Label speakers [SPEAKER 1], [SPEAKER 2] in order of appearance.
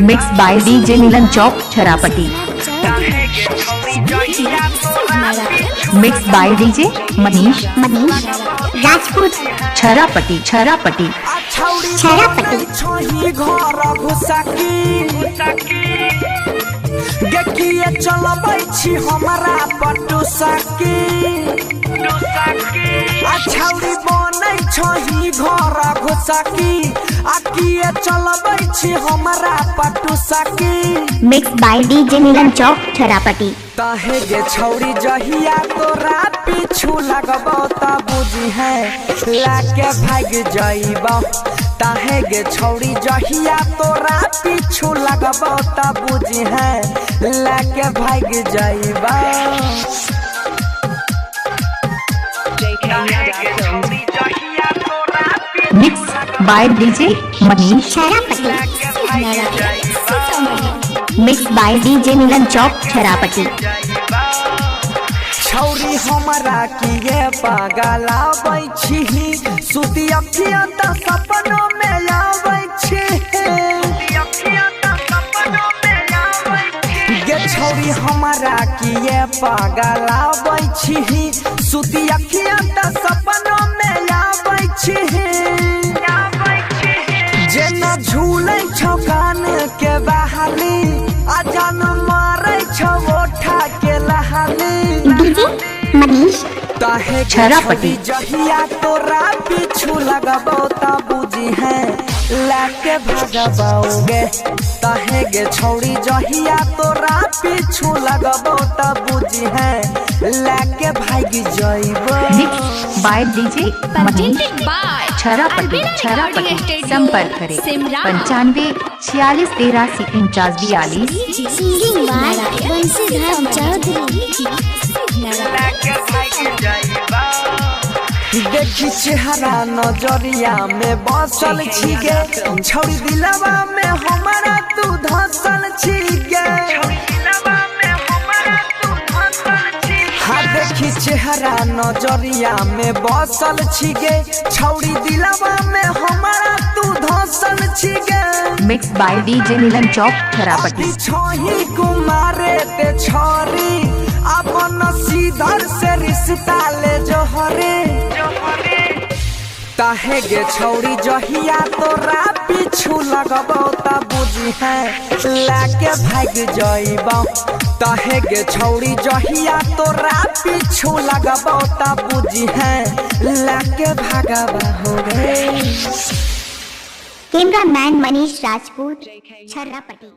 [SPEAKER 1] Mix by DJ Milan Chowk Chharapati. Mix by DJ Manish
[SPEAKER 2] Rajput
[SPEAKER 1] Chharapati Chharapati
[SPEAKER 2] Chharapati
[SPEAKER 3] देखिए चलबै छी हमरा पटु सकी छौरी बनै छही घर घुसकी आकिए चलबै छी हमरा पटु सकी।
[SPEAKER 2] Mix by DJ Milan Chowk छरापटी।
[SPEAKER 3] तहे गे छौरी जहिया तोरा पीछू लगबो त बुझी है लाके भाग जइबो। तहे गे छौरी जहिया तोरा पीछू लगबो त बुझी है लाके भाग जइबो।
[SPEAKER 1] Mix by DJ Manish
[SPEAKER 2] mix by DJ Milan Chowk Chharapati.
[SPEAKER 3] छौरी हमरा किए पागलाबै छी सुती अखिया त सपनों में आबै छी गे छौरी हमरा किए पागलाबै छी सुती अखिया त सपनों में आबै छी। जेना झूलै छौ कान के बहाली अजान मारै छौ ओठा के लहाली
[SPEAKER 2] डीजे मनीष
[SPEAKER 3] तहे
[SPEAKER 1] छरापटी
[SPEAKER 3] जहिया तोरा पीछू लगबो त बुझी है लाके भागबोगे। तहे गे छौरी जहिया तोरा पीछू लगबो त बुझी है लाके भाग जइबो।
[SPEAKER 1] Mix by DJ Manish Chharapati Chharapati. संपर्क करें 95 46 83 49 42।
[SPEAKER 2] Singing by Bansidhar Chaudhary.
[SPEAKER 3] देखी चेहरा नजरिया में बसल छी गे छौरी दिलवा में हमारा तू धसल छी गे। हाँ देखी चेहरा नजरिया में बसल छी गे छौरी दिलवा में हमारा तू धसल छी गे।
[SPEAKER 1] Mix by DJ Milan Chowk छरापटी।
[SPEAKER 3] छही कुमारे ते छोरी अपन सीधर से रिश्ता ले जोहरे। तहे गे छौरी जहिया तोरा पीछू लगबो त बुझी है लाके भाग जइबो। तहे गे छौरी जहिया तोरा पीछू लगबो त बुझी है लाके भागबा हो गे।
[SPEAKER 2] कैमरामैन मनीष राजपूत छरापटी।